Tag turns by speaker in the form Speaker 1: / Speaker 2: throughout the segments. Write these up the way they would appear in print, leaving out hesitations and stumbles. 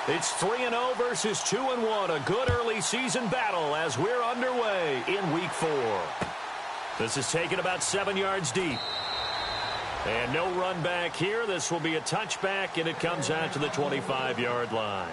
Speaker 1: It's 3-0 versus 2-1. A good early season battle as we're underway in Week 4. This is taken about 7 yards deep. And no run back here. This will be a touchback, and it comes out to the 25-yard line.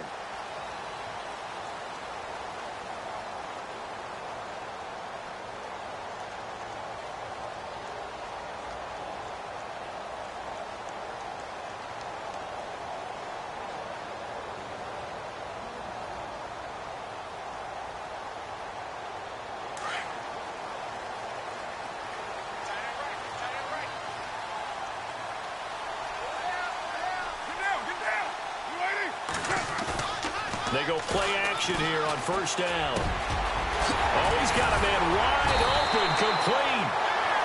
Speaker 1: They go play action here on first down. Oh, he's got a man wide open, complete.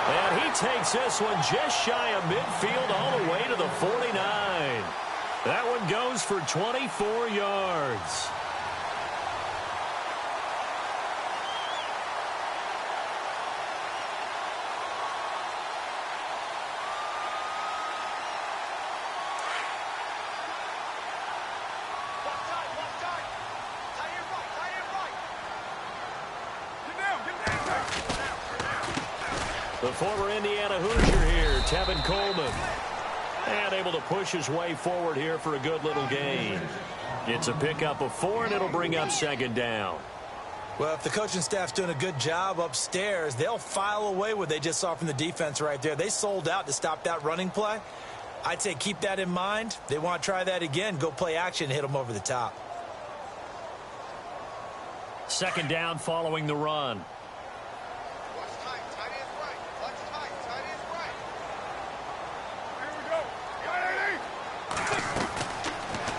Speaker 1: And he takes this one just shy of midfield all the way to the 49. That one goes for 24 yards. The former Indiana Hoosier here, Tevin Coleman. And able to push his way forward here for a good little gain. It's a pickup of 4, and it'll bring up second down.
Speaker 2: Well, if the coaching staff's doing a good job upstairs, they'll file away what they just saw from the defense right there. They sold out to stop that running play. I'd say keep that in mind. They want to try that again. Go play action, hit them over the top.
Speaker 1: Second down following the run.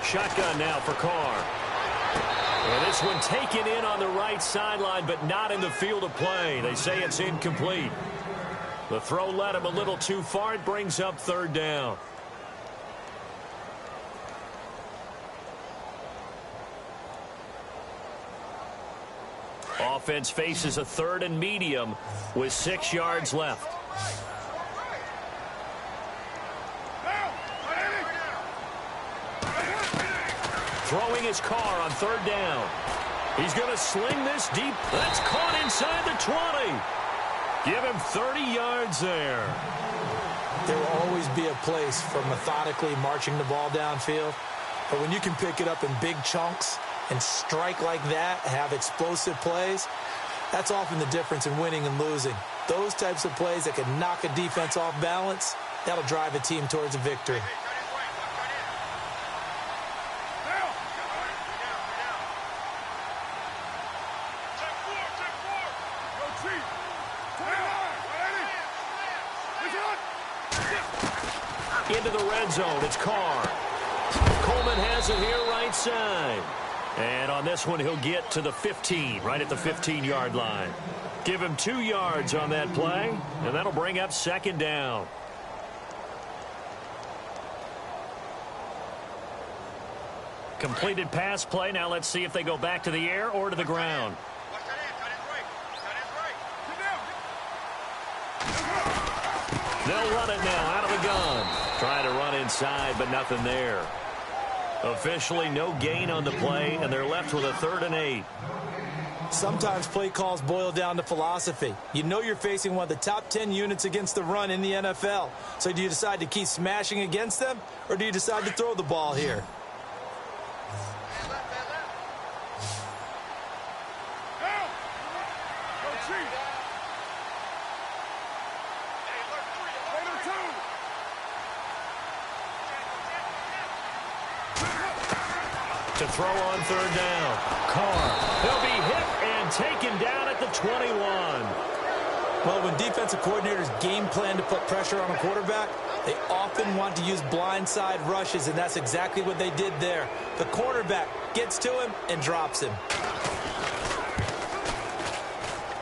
Speaker 1: Shotgun now for Carr. And this one taken in on the right sideline, but not in the field of play. They say it's incomplete. The throw led him a little too far. It brings up third down. Offense faces a 3rd and medium with 6 yards left. Throwing his Carr on third down. He's going to sling this deep. That's caught inside the 20. Give him 30 yards there.
Speaker 2: There will always be a place for methodically marching the ball downfield. But when you can pick it up in big chunks and strike like that, have explosive plays, that's often the difference in winning and losing. Those types of plays that can knock a defense off balance, that'll drive a team towards a victory.
Speaker 1: Into the red zone, it's Carr. Coleman has it here right side. And on this one, he'll get to the 15, right at the 15-yard line. Give him 2 yards on that play, and that'll bring up second down. Completed pass play. Now let's see if they go back to the air or to the ground. They'll run it now out of the gun. Trying to run inside, but nothing there. Officially, no gain on the play, and they're left with a 3rd and 8.
Speaker 2: Sometimes play calls boil down to philosophy. You know you're facing one of the top 10 units against the run in the NFL. So do you decide to keep smashing against them, or do you decide to throw the ball here?
Speaker 1: To throw on third down. Carr. He'll be hit and taken down at the 21.
Speaker 2: Well, when defensive coordinators game plan to put pressure on a quarterback, they often want to use blindside rushes, and that's exactly what they did there. The quarterback gets to him and drops him.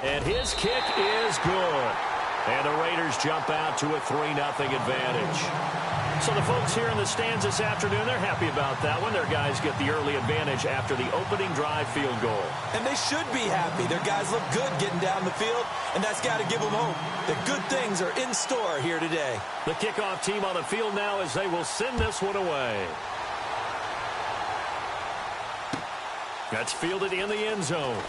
Speaker 1: And his kick is good. And the Raiders jump out to a 3-0 advantage. So the folks here in the stands this afternoon, they're happy about that one. Their guys get the early advantage after the opening drive field goal.
Speaker 2: And they should be happy. Their guys look good getting down the field, and that's got to give them hope that good things are in store here today.
Speaker 1: The kickoff team on the field now as they will send this one away. That's fielded in the end zone.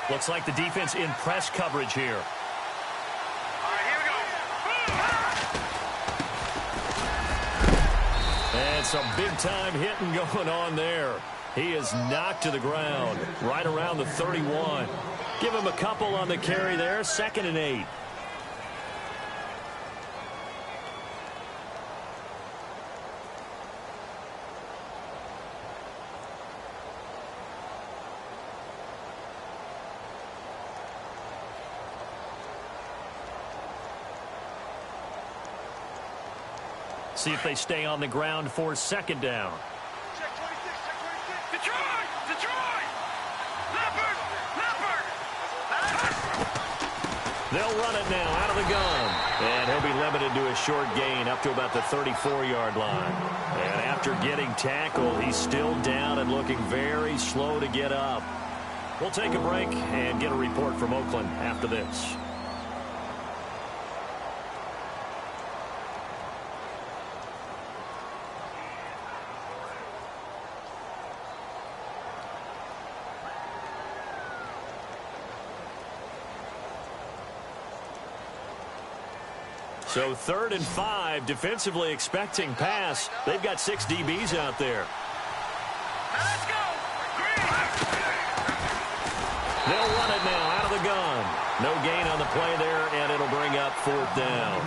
Speaker 1: Looks like the defense in press coverage here.
Speaker 3: All right, here we go.
Speaker 1: And some big-time hitting going on there. He is knocked to the ground right around the 31. Give him a couple on the carry there, 2nd and 8. See if they stay on the ground for 2nd down.
Speaker 3: Check 26, check 26. Detroit! Detroit! Leopard! Leopard!
Speaker 1: They'll run it now out of the gun. And he'll be limited to a short gain up to about the 34-yard line. And after getting tackled, he's still down and looking very slow to get up. We'll take a break and get a report from Oakland after this. So 3rd and 5, defensively expecting pass. They've got 6 DBs out there.
Speaker 3: Let's go!
Speaker 1: They'll run it now out of the gun. No gain on the play there, and it'll bring up 4th down.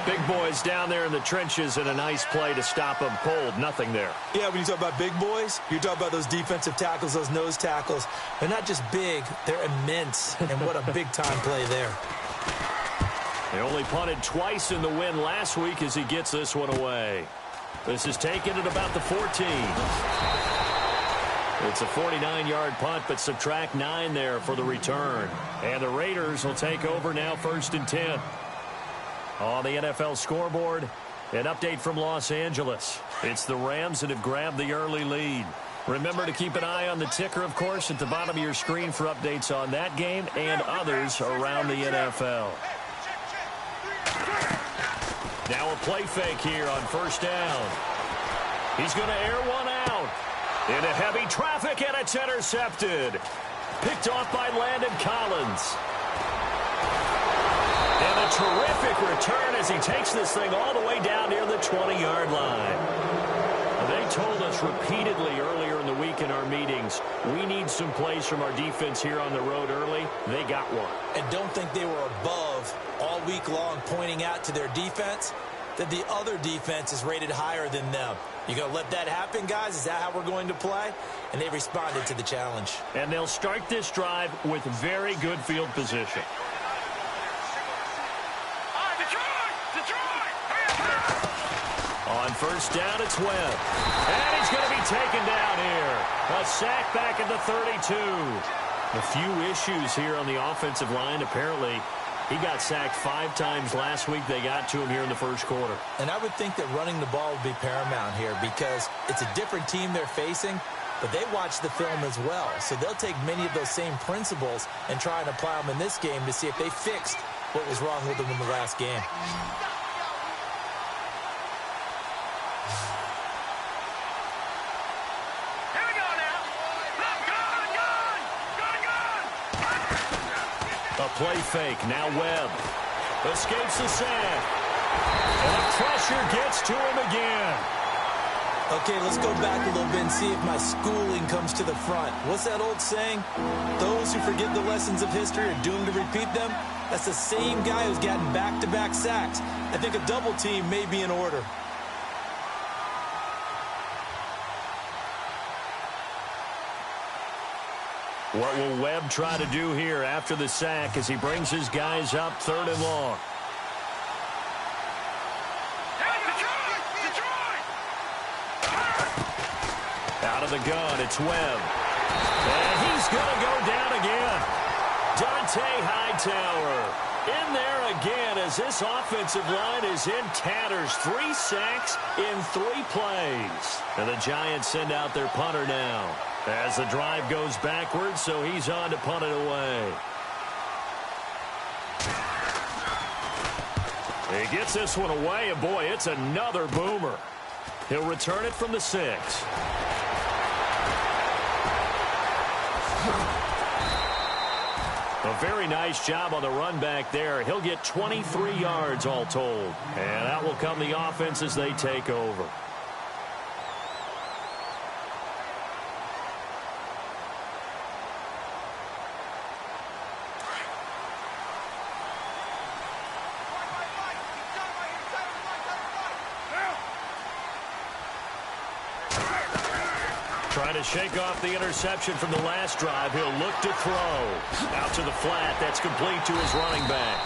Speaker 1: Big boys down there in the trenches, and a nice play to stop them cold. Nothing there.
Speaker 2: Yeah, when you talk about big boys, you're talking about those defensive tackles, those nose tackles. They're not just big, they're immense. And what a big-time play there.
Speaker 1: They only punted twice in the win last week as he gets this one away. This is taken at about the 14. It's a 49-yard punt, but subtract 9 there for the return. And the Raiders will take over now 1st and 10. On the NFL scoreboard, an update from Los Angeles. It's the Rams that have grabbed the early lead. Remember to keep an eye on the ticker, of course, at the bottom of your screen for updates on that game and others around the NFL. Now a play fake here on 1st down. He's going to air one out. Into heavy traffic, and it's intercepted. Picked off by Landon Collins. And a terrific return as he takes this thing all the way down near the 20-yard line. They told us repeatedly earlier in the week in our meetings, we need some plays from our defense here on the road early. They got one.
Speaker 2: And don't think they were above all week long pointing out to their defense that the other defense is rated higher than them. You going to let that happen, guys? Is that how we're going to play? And they responded to the challenge.
Speaker 1: And they'll start this drive with very good field position. On 1st down, it's Webb. And he's going to be taken down here. A sack back at the 32. A few issues here on the offensive line. Apparently, he got sacked 5 times last week. They got to him here in the 1st quarter.
Speaker 2: And I would think that running the ball would be paramount here because it's a different team they're facing, but they watch the film as well. So they'll take many of those same principles and try and apply them in this game to see if they fixed what was wrong with them in the last game.
Speaker 1: A play fake. Now Webb escapes the sack. And the pressure gets to him again.
Speaker 2: Okay, let's go back a little bit and see if my schooling comes to the front. What's that old saying? Those who forget the lessons of history are doomed to repeat them. That's the same guy who's gotten back-to-back sacks. I think a double team may be in order.
Speaker 1: What will Webb try to do here after the sack as he brings his guys up 3rd and long? Out of the gun, it's Webb. And he's going to go down again. Dante Hightower in there again as this offensive line is in tatters. 3 sacks in 3 plays. And the Giants send out their punter now as the drive goes backwards, so he's on to punt it away. He gets this one away, and boy, it's another boomer. He'll return it from the 6. A very nice job on the run back there. He'll get 23 yards all told. And out will come the offense as they take over. Trying to shake off the interception from the last drive. He'll look to throw. Out to the flat. That's complete to his running back.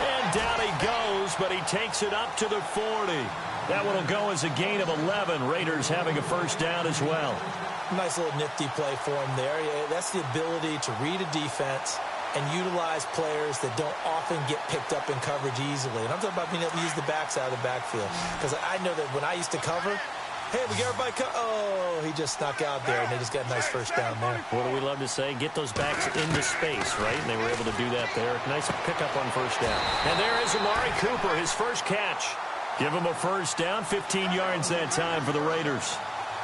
Speaker 1: And down he goes, but he takes it up to the 40. That one will go as a gain of 11. Raiders having a first down as well.
Speaker 2: Nice little nifty play for him there. Yeah, that's the ability to read a defense and utilize players that don't often get picked up in coverage easily. And I'm talking about being able to use the backs out of the backfield. Because I know that when I used to cover, hey, we get everybody oh, he just snuck out there, and they just got a nice first down there.
Speaker 1: What do we love to say? Get those backs into space, right? And they were able to do that there. Nice pickup on first down. And there is Amari Cooper, his first catch. Give him a first down, 15 yards that time for the Raiders.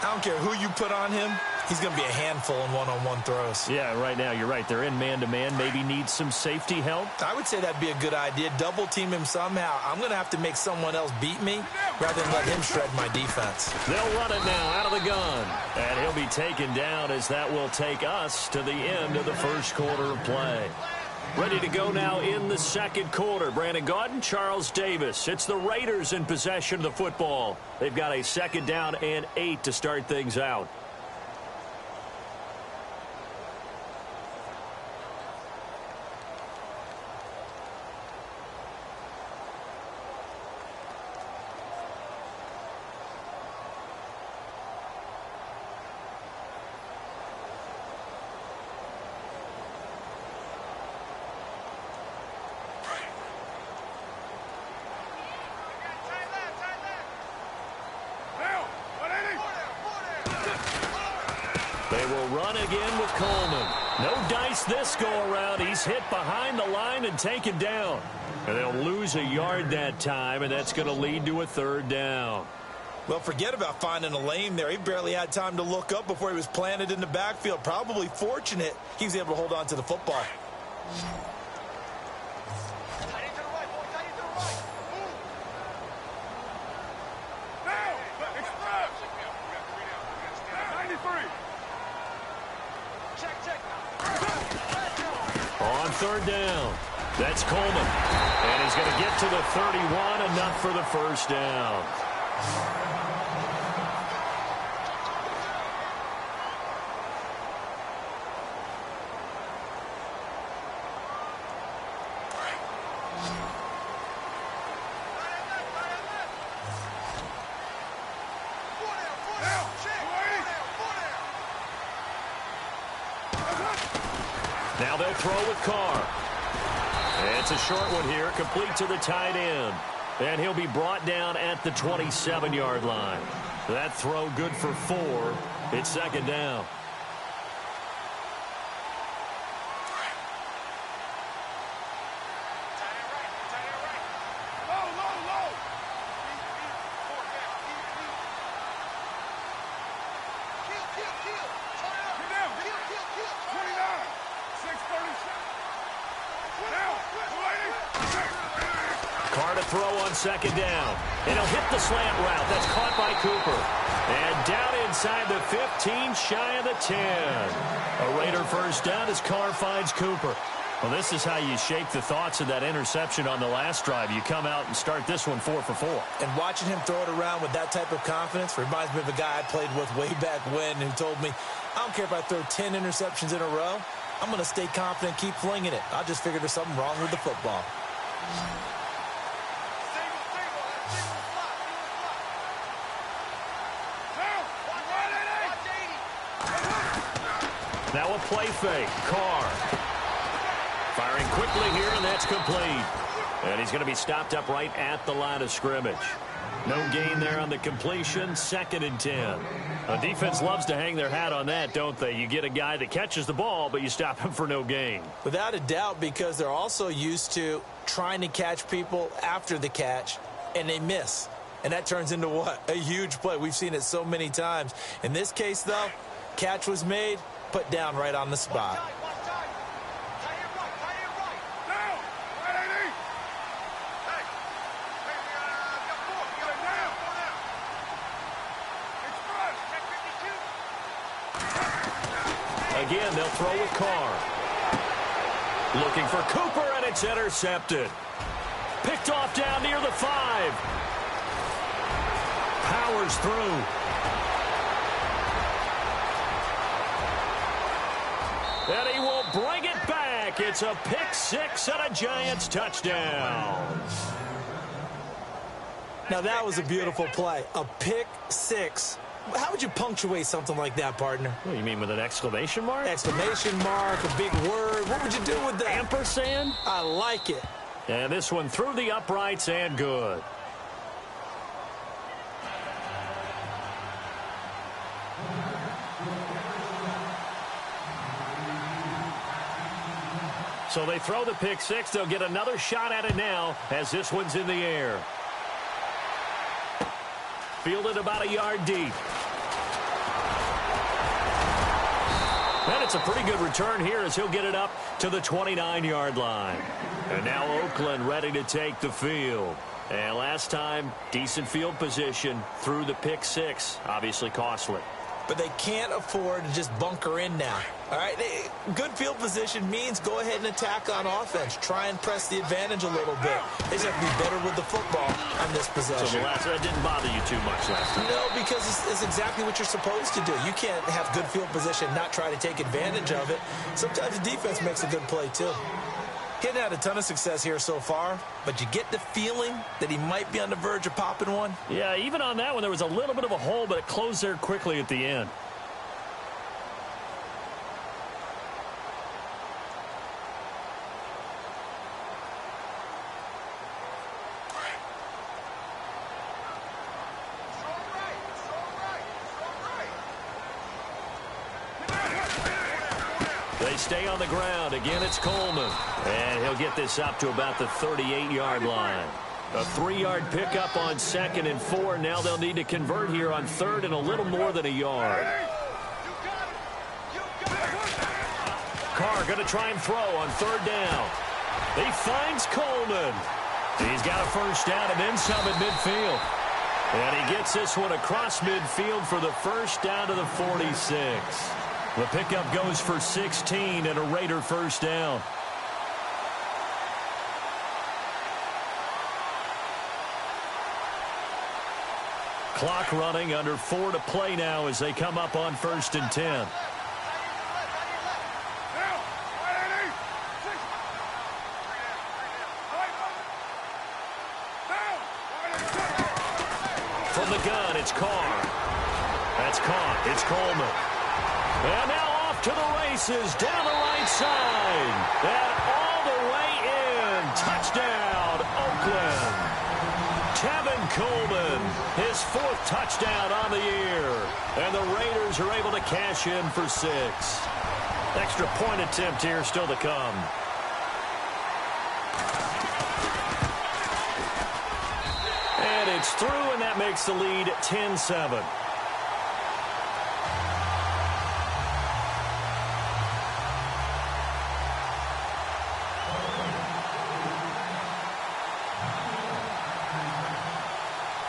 Speaker 2: I don't care who you put on him. He's going to be a handful in one-on-one throws.
Speaker 1: Yeah, right now, you're right. They're in man-to-man. Maybe needs some safety help.
Speaker 2: I would say that'd be a good idea. Double-team him somehow. I'm going to have to make someone else beat me rather than let him shred my defense.
Speaker 1: They'll run it now out of the gun. And he'll be taken down as that will take us to the end of the first quarter of play. Ready to go now in the second quarter. Brandon Gaudin, Charles Davis. It's the Raiders in possession of the football. They've got a 2nd down and 8 to start things out. They will run again with Coleman. No dice this go-around. He's hit behind the line and taken down. And they'll lose a yard that time, and that's going to lead to a 3rd down.
Speaker 2: Well, forget about finding a lane there. He barely had time to look up before he was planted in the backfield. Probably fortunate he was able to hold on to the football.
Speaker 1: On 3rd down, that's Coleman. And he's going to get to the 31, enough for the first down. Now they'll throw with Carr. It's a short one here, complete to the tight end. And he'll be brought down at the 27-yard line. That throw good for 4. It's 2nd down. Carr to throw on 2nd down. And he'll hit the slant route. That's caught by Cooper. And down inside the 15, shy of the 10. A Raider first down as Carr finds Cooper. Well, this is how you shake the thoughts of that interception on the last drive. You come out and start this one 4 for 4.
Speaker 2: And watching him throw it around with that type of confidence reminds me of a guy I played with way back when who told me, I don't care if I throw 10 interceptions in a row. I'm going to stay confident, keep flinging it. I just figured there's something wrong with the football.
Speaker 1: Now a play fake. Carr firing quickly here, and that's complete. And he's going to be stopped up right at the line of scrimmage. No gain there on the completion. 2nd and 10. The defense loves to hang their hat on that, don't they? You get a guy that catches the ball, but you stop him for no gain.
Speaker 2: Without a doubt, because they're also used to trying to catch people after the catch, and they miss. And that turns into what? A huge play. We've seen it so many times. In this case, though, catch was made, put down right on the spot.
Speaker 1: Again, they'll throw with Carr. Looking for Cooper, and it's intercepted. Picked off down near the 5. Powers through. And he will bring it back. It's a pick 6 and a Giants touchdown.
Speaker 2: Now, that was a beautiful play. A pick 6. How would you punctuate something like that, partner?
Speaker 1: What, you mean with an exclamation mark?
Speaker 2: Exclamation mark, a big word. What would you do with that?
Speaker 1: Ampersand?
Speaker 2: I like it.
Speaker 1: And this one through the uprights and good. So they throw the pick 6. They'll get another shot at it now as this one's in the air. Fielded about a yard deep. And it's a pretty good return here as he'll get it up to the 29-yard line. And now Oakland ready to take the field. And last time, decent field position through the pick 6. Obviously costly.
Speaker 2: But they can't afford to just bunker in now. All right, good field position means go ahead and attack on offense. Try and press the advantage a little bit. They just have to be better with the football on this possession.
Speaker 1: So that didn't bother you too much last time?
Speaker 2: No, because it's exactly what you're supposed to do. You can't have good field position and not try to take advantage of it. Sometimes the defense makes a good play, too. He hasn't had a ton of success here so far, but you get the feeling that he might be on the verge of popping one.
Speaker 1: Yeah, even on that one, there was a little bit of a hole, but it closed there quickly at the end. They stay on the ground. Again, it's Coleman. And he'll get this up to about the 38-yard line. A 3-yard pickup on 2nd and 4. Now they'll need to convert here on 3rd and a little more than a yard. Carr going to try and throw on 3rd down. He finds Coleman. He's got a first down and then some at midfield. And he gets this one across midfield for the first down to the 46. The pickup goes for 16 and a Raider first down. Clock running, under 4 to play now as they come up on 1st and 10. From the gun, it's Carr. That's caught. It's Coleman. And now off to the races down the right side. And all the way in. Touchdown, Oakland. Tevin Coleman, his 4th touchdown on the year. And the Raiders are able to cash in for 6. Extra point attempt here still to come. And it's through, and that makes the lead 10-7.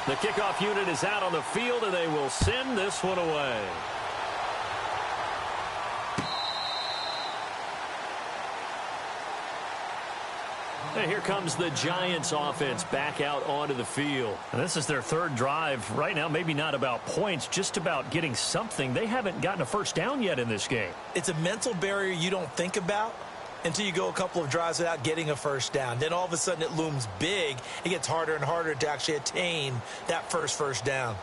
Speaker 1: The kickoff unit is out on the field, and they will send this one away. And here comes the Giants offense back out onto the field.
Speaker 4: And this is their third drive. Right now, maybe not about points, just about getting something. They haven't gotten a first down yet in this game.
Speaker 2: It's a mental barrier you don't think about until you go a couple of drives without getting a first down. Then all of a sudden it looms big. It gets harder and harder to actually attain that first down.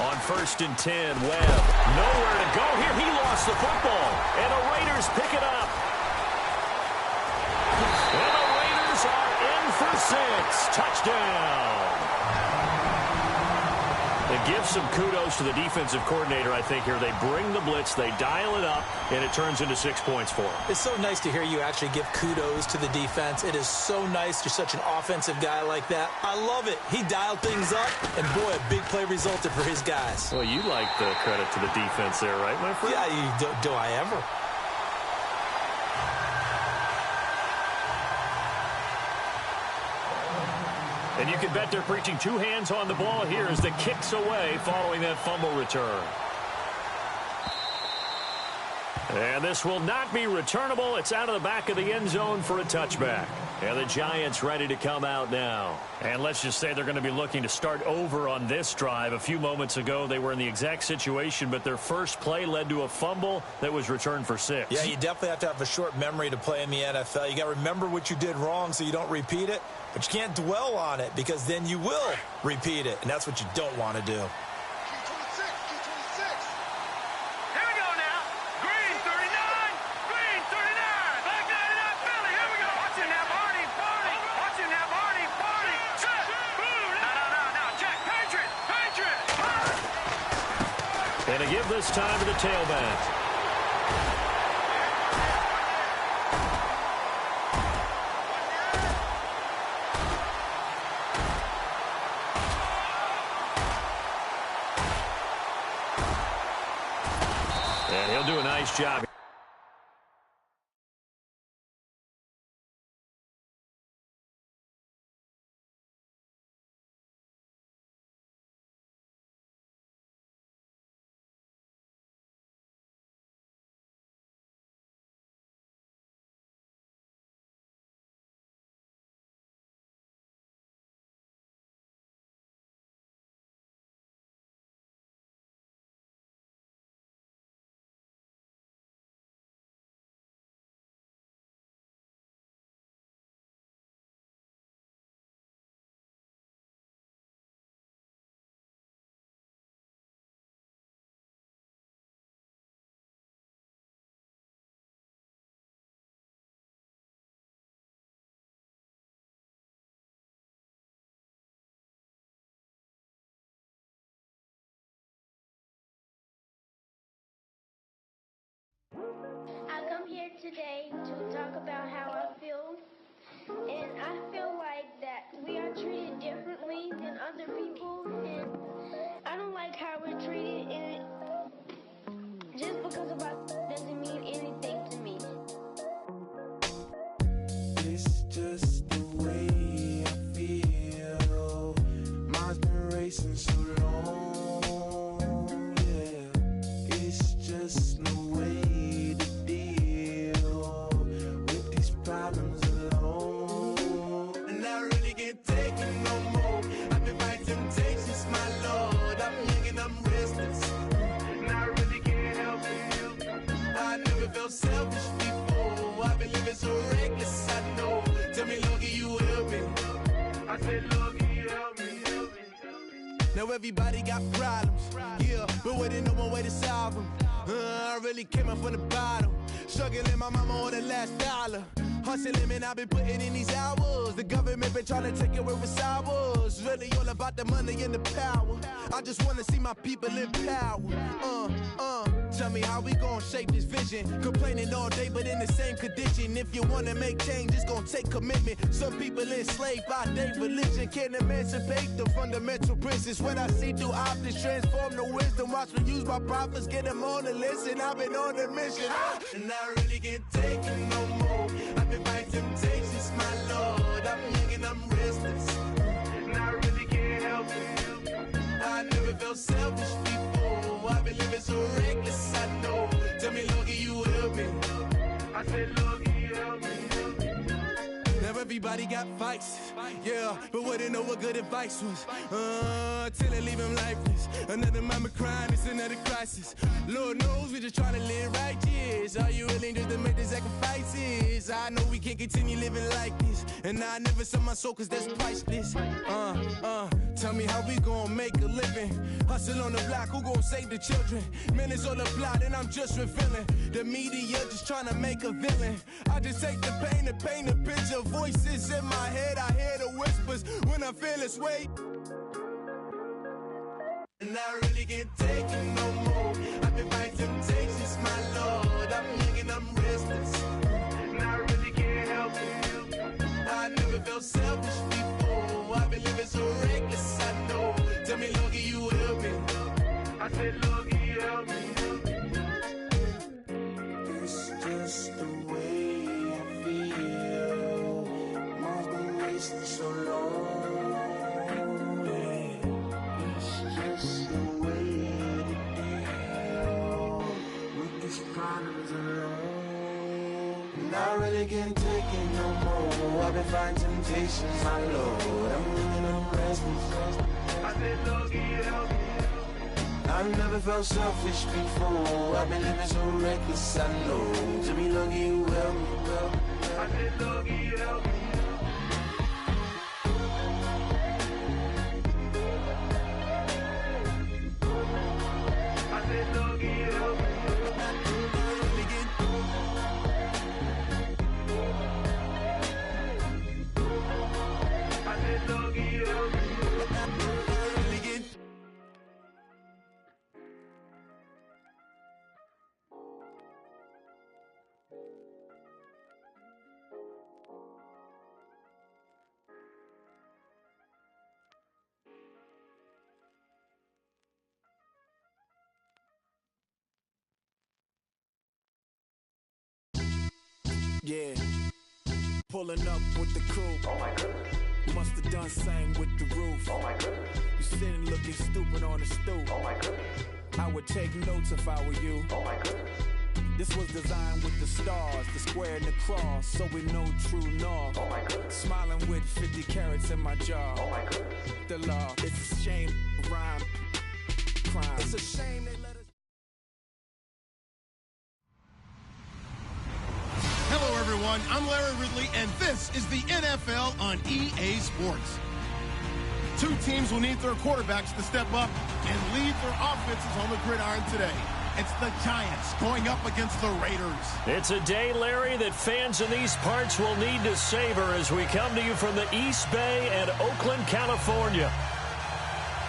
Speaker 1: On 1st and 10, Webb. Nowhere to go here. He lost the football. And the Raiders pick it up. And the Raiders are in for 6. Touchdown. It gives some kudos to the defensive coordinator, I think, here. They bring the blitz, they dial it up, and it turns into 6 points for them.
Speaker 2: It's so nice to hear you actually give kudos to the defense. It is so nice. You're such an offensive guy like that. I love it. He dialed things up, and boy, a big play resulted for his guys.
Speaker 1: Well, you like the credit to the defense there, right, my friend?
Speaker 2: Yeah, do I ever?
Speaker 1: And you can bet they're preaching 2 hands on the ball here as the kick's away following that fumble return. And this will not be returnable. It's out of the back of the end zone for a touchback. And the Giants ready to come out now.
Speaker 4: And let's just say they're going to be looking to start over on this drive. A few moments ago, they were in the exact situation, but their first play led to a fumble that was returned for 6.
Speaker 2: Yeah, you definitely have to have a short memory to play in the NFL. You got to remember what you did wrong so you don't repeat it, but you can't dwell on it because then you will repeat it, and that's what you don't want to do.
Speaker 1: And to give this time to the tailback. And he'll do a nice job.
Speaker 5: I come here today to talk about how I feel, and I feel like that we are treated differently than other people, and I don't like how we're treated, and just because of our doesn't mean anything to me.
Speaker 6: It's just the way I feel. Mine's been racing so long, yeah. It's just no way to deal with these problems alone. And I really can't take it no more. I've been fighting temptations, my Lord. I'm young and I'm restless, and I really can't help it. I never felt selfish before. I've been living so reckless, I know. Tell me, Lord, can you help me? I said, Lord, can you help me? Now everybody got problems, yeah, but waiting no one way to solve them. I really came up from the bottom, struggling my mama on the last dollar. Hustling, man, I've been putting in these hours. The government been trying to take away what's ours. Really all about the money and the power. I just want to see my people in power. Tell me how we gon' shape this vision. Complaining all day, but in the same condition. If you wanna make change, it's gon' take commitment. Some people enslaved by their religion can't emancipate the fundamental principles. What I see through optics transform the wisdom. Watch me use my prophets, get them on the listen. I've been on a mission, and I really can't take it no more. I've been fighting temptations, my Lord. I'm young and I'm restless, and I really can't help it. I never never felt selfish before. I've been living so reckless, I know. Tell me, Logie, you help me. I said, Logie, help me. Now everybody got fights, yeah, but wouldn't know what good advice was. Till they leave him lifeless. Another mama crying, it's another crisis. Lord knows we just trying to live righteous. Are you willing just to make the sacrifices? I know we can't continue living like this, and I never sell my soul cause that's priceless. Tell me how we gon' make a living. Hustle on the block, who gon' save the children? Minutes on the plot and I'm just revealing. The media just trying to make a villain. I just take the pain and paint a picture. Voices in my head, I hear the whispers when I feel this way. And I really can't take it no more. I've been fighting temptations, my Lord. I'm young and I'm restless, and I really can't help it. I never felt selfish before. I've been living so reckless, I know. Tell me, Logie, you help me. I said, Logie, help me. It's just the way I feel. Mom's been wasting so long. It's just the way to deal with these problems alone. And I really can't take it no more. I've been fighting temptations, my Lord. I'm living on restless. I said, Logie, help me. I've never felt selfish before. I've been living so reckless, I know. To me, Logie, you help me, well. I said, Logie, help me. I said, Logie, help me. I said, Logie, help me.
Speaker 7: Yeah, pulling up with the crew. Oh my goodness. Must have done same with the roof. Oh my goodness. You sitting looking stupid on the stoop. Oh my goodness. I would take notes if I were you. Oh my goodness. This was designed with the stars, the square and the cross, so we know true north. Oh my goodness. Smiling with 50 carats in my jaw. Oh my goodness. The law, it's a shame, rhyme, crime. It's a shame they let us.
Speaker 8: Hello, everyone. I'm Larry Ridley, and this is the NFL on EA Sports. Two teams will need their quarterbacks to step up and lead their offenses on the gridiron today. It's the Giants going up against the Raiders.
Speaker 4: It's a day, Larry, that fans in these parts will need to savor as we come to you from the East Bay and Oakland, California.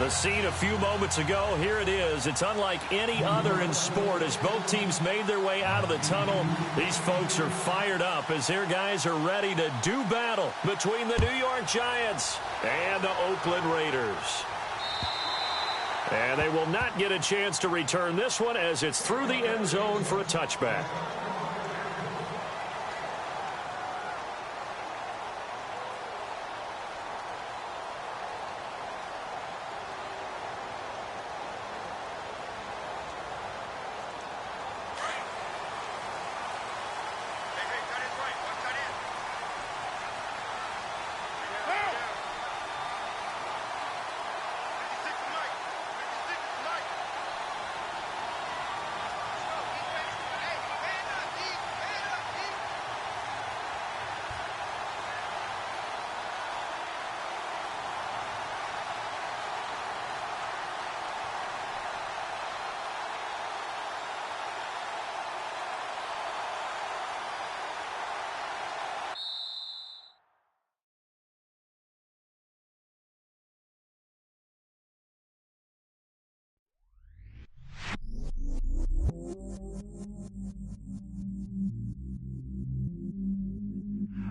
Speaker 4: The scene a few moments ago, here it is. It's unlike any other in sport as both teams made their way out of the tunnel. These folks are fired up as their guys are ready to do battle between the New York Giants and the Oakland Raiders. And they will not get a chance to return this one as it's through the end zone for a touchback.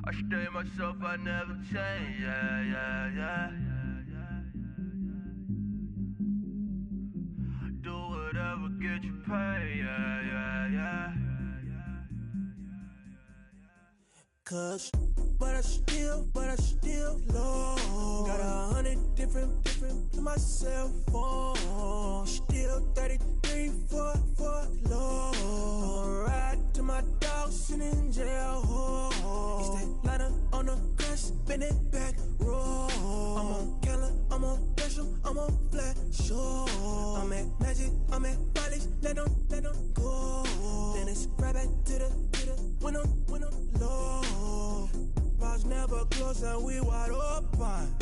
Speaker 6: I stay myself, I never change, yeah. Do whatever, get you paid, yeah.
Speaker 9: Cause, but I still low. Got 100 different to my cell phone. so. I'm at magic, I'm at polish, let them go. Then it's right back to the when I'm low. Bars never close and we wide open.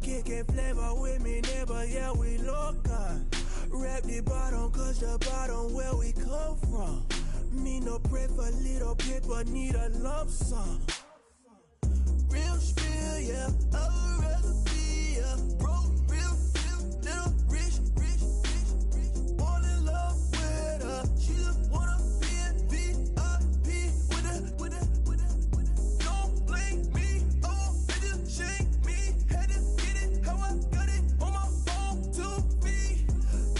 Speaker 9: Kicking flavor with me, neighbor, yeah, we local. Rap the bottom, cause the bottom where we come from. Me no pray for little paper, need a lump sum. Real spill, yeah, I'd rather be a broke, real, little rich. All in love with her, she just wanna be a VIP with her. Don't blame me, oh, they just shame me. Had to get it, how I got it, on my phone, 2 feet.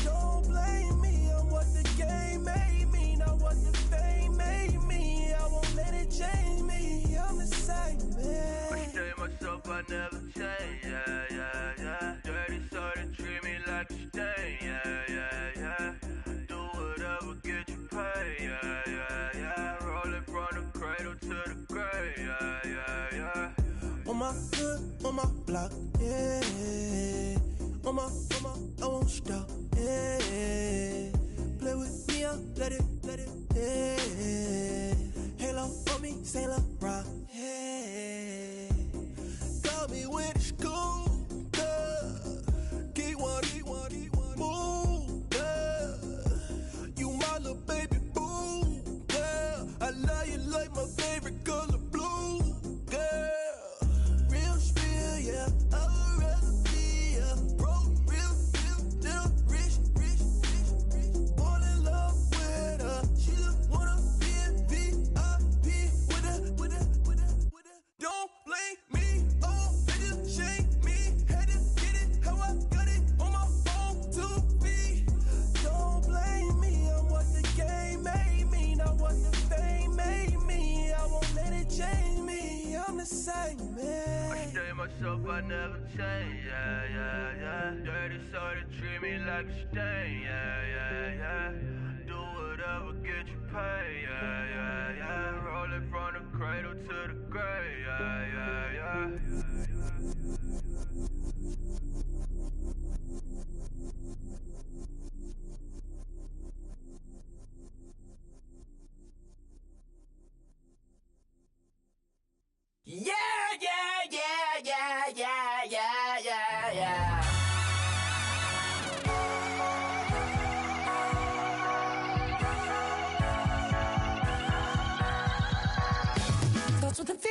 Speaker 9: Don't blame me, I'm what the game made me, not what the fame made me. I won't let it change me, I'm the same man.
Speaker 6: I say myself, I never change, yeah. Dirty so they treat me like a stain, yeah. Do whatever, get you paid, yeah. Rolling from the cradle to the grave, yeah.
Speaker 9: On my hood, on my block, yeah. On my, I won't stop, yeah. Play with me, I'll let it, yeah. Halo on me, Saint Laurent, yeah. Call me when it's cool, yeah. Keep one, move, yeah. You my little baby boo, yeah. I love you like my favorite color blue, girl. Real spill, yeah. I'd rather be a broke, real, little rich. All in love with her, she just wanna be a VIP with her. Don't blame me, oh, they just shame me. Had to get it, how I got it, on my phone, 2 feet. Don't blame me, I'm what the game made me, not what the fame made me. I won't let it change me, I'm the same man.
Speaker 6: I say myself, I never change, yeah. Dirty so they treat me like a stain, yeah. Do whatever, get you paid, yeah. Rolling from the cradle to the grave, yeah.
Speaker 9: Yeah. Starts with a V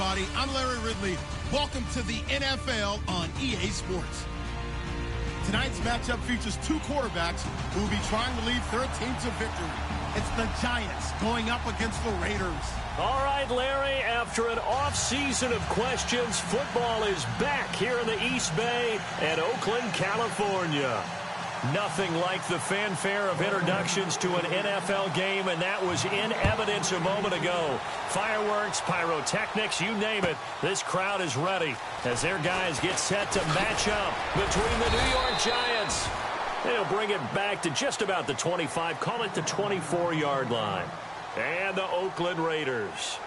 Speaker 8: everybody. I'm Larry Ridley. Welcome to the NFL on EA Sports. Tonight's matchup features two quarterbacks who will be trying to lead their team to victory. It's the Giants going up against the Raiders.
Speaker 4: All right, Larry, after an off-season of questions, football is back here in the East Bay and Oakland, California. Nothing like the fanfare of introductions to an NFL game, and that was in evidence a moment ago. Fireworks, pyrotechnics, you name it. This crowd is ready as their guys get set to match up between the New York Giants. They'll bring it back to just about the 25, call it the 24-yard line. And the Oakland Raiders.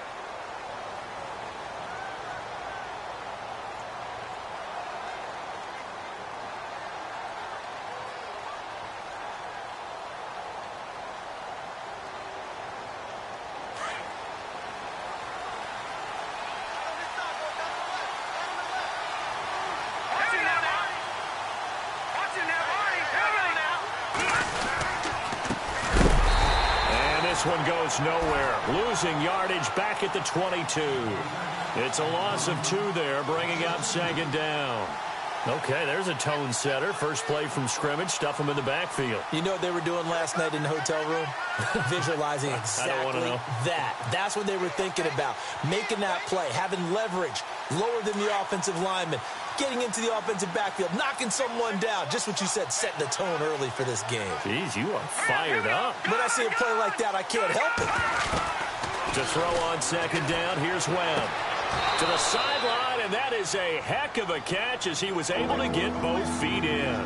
Speaker 4: This one goes nowhere. Losing yardage back at the 22. It's a loss of 2 there, bringing up second down. Okay, there's a tone setter. First play from scrimmage, stuff them in the backfield.
Speaker 2: You know what they were doing last night in the hotel room? Visualizing exactly that. That's what they were thinking about. Making that play, having leverage, lower than the offensive lineman, getting into the offensive backfield, knocking someone down. Just what you said, setting the tone early for this game.
Speaker 4: Jeez, you are fired up.
Speaker 2: When I see a play like that, I can't help it.
Speaker 4: To throw on second down, here's Webb. To the sideline, and that is a heck of a catch as he was able to get both feet in.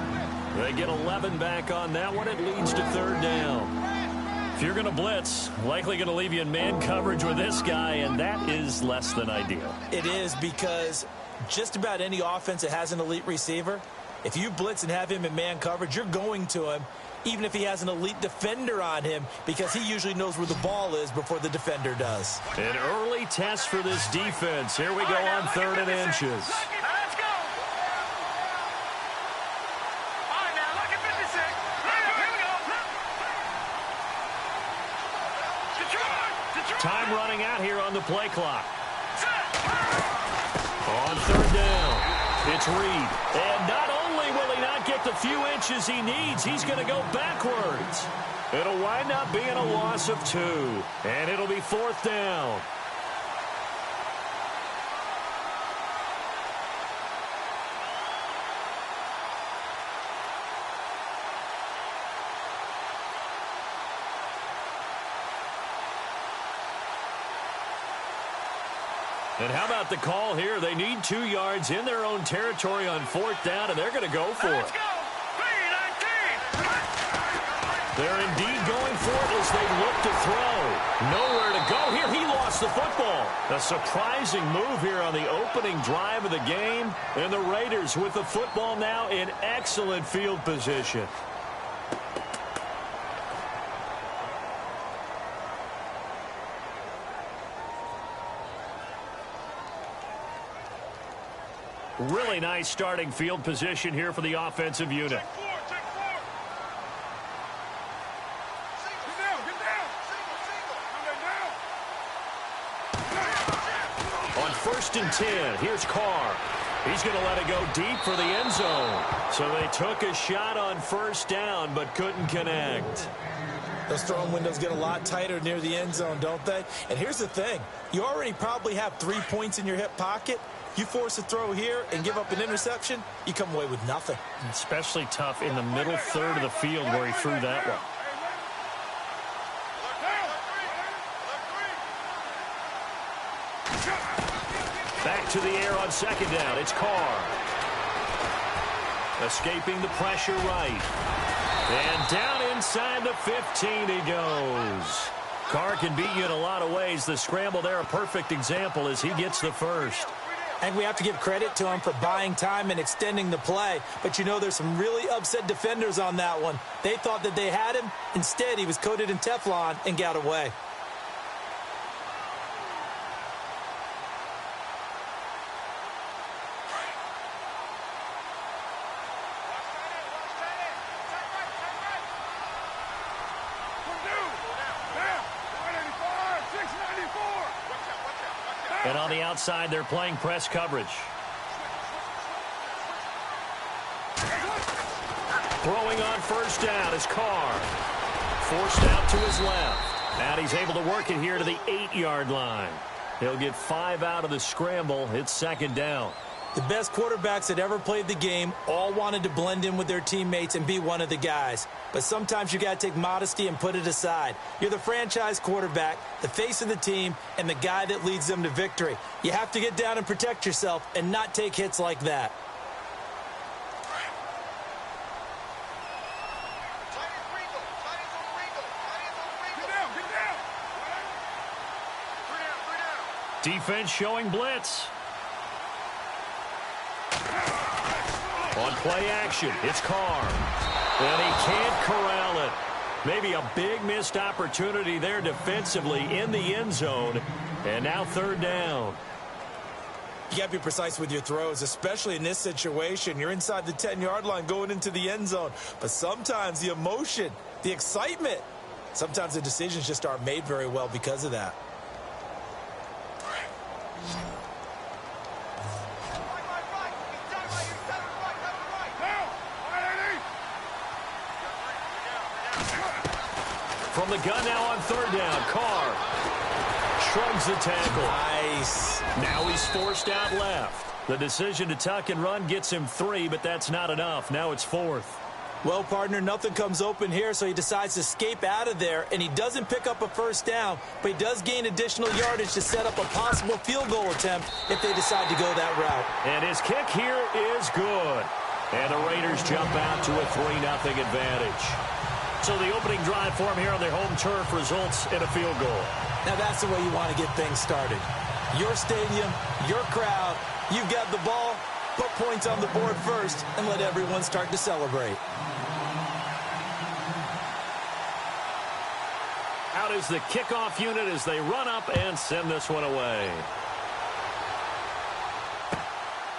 Speaker 4: They get 11 back on that one. It leads to third down. If you're going to blitz, likely going to leave you in man coverage with this guy, and that is less than ideal.
Speaker 2: It is, because just about any offense that has an elite receiver, if you blitz and have him in man coverage, you're going to him, even if he has an elite defender on him, because he usually knows where the ball is before the defender does.
Speaker 4: An early test for this defense. Here we go on 3rd and inches.
Speaker 3: Let's go. All right, now, look at 56. Here we go. Detroit.
Speaker 4: Time running out here on the play clock. On 3rd down, it's Reed. And not only will he not get the few inches he needs, he's going to go backwards. It'll wind up being a loss of 2. And it'll be 4th down. And how about the call here? They need 2 yards in their own territory on 4th down, and they're going to go for it. They're indeed going for it as they look to throw. Nowhere to go here. He lost the football. A surprising move here on the opening drive of the game. And the Raiders with the football now in excellent field position. Really nice starting field position here for the offensive unit. On 1st and 10, here's Carr. He's going to let it go deep for the end zone. So they took a shot on 1st down, but couldn't connect.
Speaker 2: Those throwing windows get a lot tighter near the end zone, don't they? And here's the thing. You already probably have 3 points in your hip pocket. You force a throw here and give up an interception, you come away with nothing.
Speaker 4: Especially tough in the middle 3rd of the field where he threw that one. Back to the air on 2nd down. It's Carr. Escaping the pressure right. And down inside the 15 he goes. Carr can beat you in a lot of ways. The scramble there, a perfect example as he gets the first.
Speaker 2: And we have to give credit to him for buying time and extending the play. But you know, there's some really upset defenders on that one. They thought that they had him. Instead, he was coated in Teflon and got away.
Speaker 4: And on the outside, they're playing press coverage. Throwing on first down is Carr. Forced out to his left. And he's able to work it here to the 8-yard line. He'll get 5 out of the scramble. It's second down.
Speaker 2: The best quarterbacks that ever played the game all wanted to blend in with their teammates and be one of the guys. But sometimes you got to take modesty and put it aside. You're the franchise quarterback, the face of the team, and the guy that leads them to victory. You have to get down and protect yourself and not take hits like that.
Speaker 4: Defense showing blitz. On play action, it's Carr. And he can't corral it. Maybe a big missed opportunity there defensively in the end zone. And now third down.
Speaker 2: You got to be precise with your throws, especially in this situation. You're inside the 10-yard line going into the end zone. But sometimes the emotion, the excitement, sometimes the decisions just aren't made very well because of that.
Speaker 4: From the gun now on third down, Carr shrugs the tackle.
Speaker 2: Nice.
Speaker 4: Now he's forced out left. The decision to tuck and run gets him 3, but that's not enough. Now it's 4th.
Speaker 2: Well, partner, nothing comes open here, so he decides to escape out of there, and he doesn't pick up a first down, but he does gain additional yardage to set up a possible field goal attempt if they decide to go that route.
Speaker 4: And his kick here is good. And the Raiders jump out to a 3-0 advantage. So the opening drive for him here on their home turf results in a field goal.
Speaker 2: Now that's the way you want to get things started. Your stadium, your crowd, you've got the ball, put points on the board first, and let everyone start to celebrate.
Speaker 4: Out is the kickoff unit as they run up and send this one away.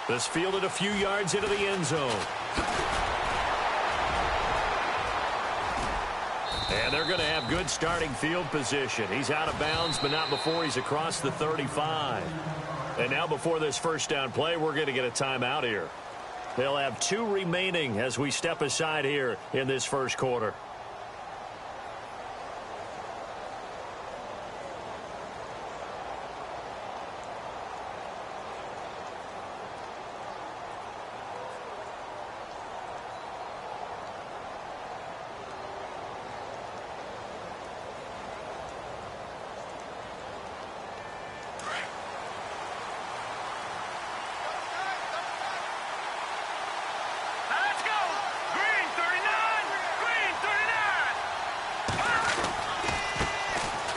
Speaker 4: This fielded a few yards into the end zone. And they're going to have good starting field position. He's out of bounds, but not before he's across the 35. And now before this first down play, we're going to get a timeout here. They'll have 2 remaining as we step aside here in this first quarter.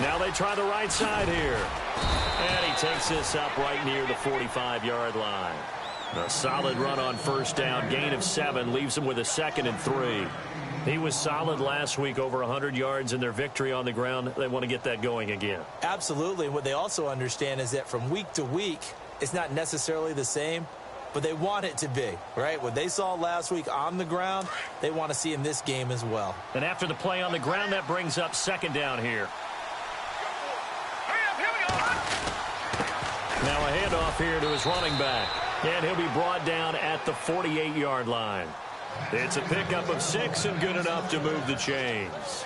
Speaker 4: Now they try the right side here. And he takes this up right near the 45-yard line. A solid run on first down. Gain of 7 leaves him with a 2nd and 3. He was solid last week, over 100 yards in their victory on the ground. They want to get that going again.
Speaker 2: Absolutely. What they also understand is that from week to week, it's not necessarily the same, but they want it to be, right? What they saw last week on the ground, they want to see in this game as well.
Speaker 4: And after the play on the ground, that brings up second down here. Now a handoff here to his running back. And he'll be brought down at the 48-yard line. It's a pickup of 6 and good enough to move the chains.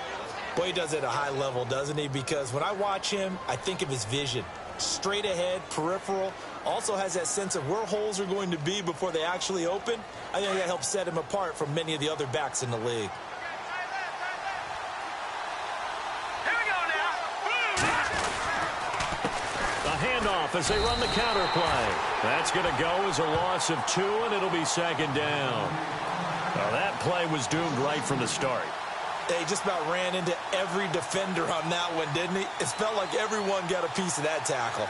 Speaker 2: Boy, he does it at a high level, doesn't he? Because when I watch him, I think of his vision. Straight ahead, peripheral. Also has that sense of where holes are going to be before they actually open. I think that helps set him apart from many of the other backs in the league.
Speaker 4: Handoff as they run the counter play. That's going to go as a loss of 2, and it'll be second down. Well, that play was doomed right from the start.
Speaker 2: They just about ran into every defender on that one, didn't he? It felt like everyone got a piece of that tackle.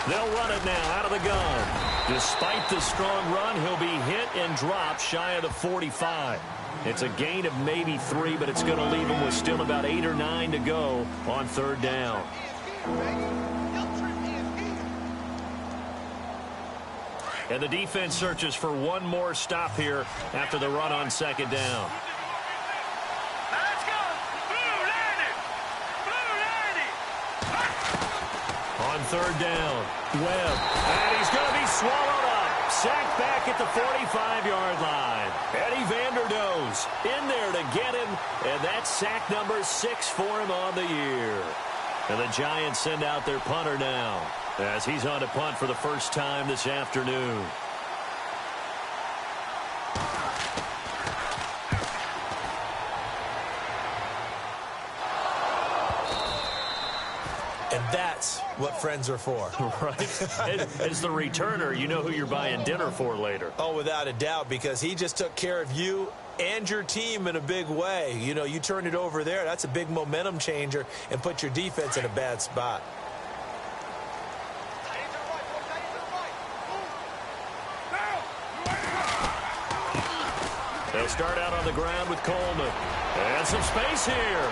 Speaker 4: They'll run it now out of the gun. Despite the strong run, he'll be hit and dropped shy of the 45. It's a gain of maybe 3, but it's going to leave him with still about 8 or 9 to go on third down. And the defense searches for one more stop here after the run on second down.
Speaker 3: Let's go. Blue landed. Blue landed.
Speaker 4: On third down, Webb. And he's going to be swallowed up. Sacked back at the 45-yard line. Eddie Vanderdoes in there to get him. And that's sack number 6 for him on the year. And the Giants send out their punter now, as he's on to punt for the first time this afternoon.
Speaker 2: And that's what friends are for.
Speaker 4: Right? As the returner, you know who you're buying dinner for later.
Speaker 2: Oh, without a doubt, because he just took care of you and your team in a big way. You know, you turn it over there, that's a big momentum changer and put your defense in a bad spot.
Speaker 4: They'll start out on the ground with Coleman. And some space here.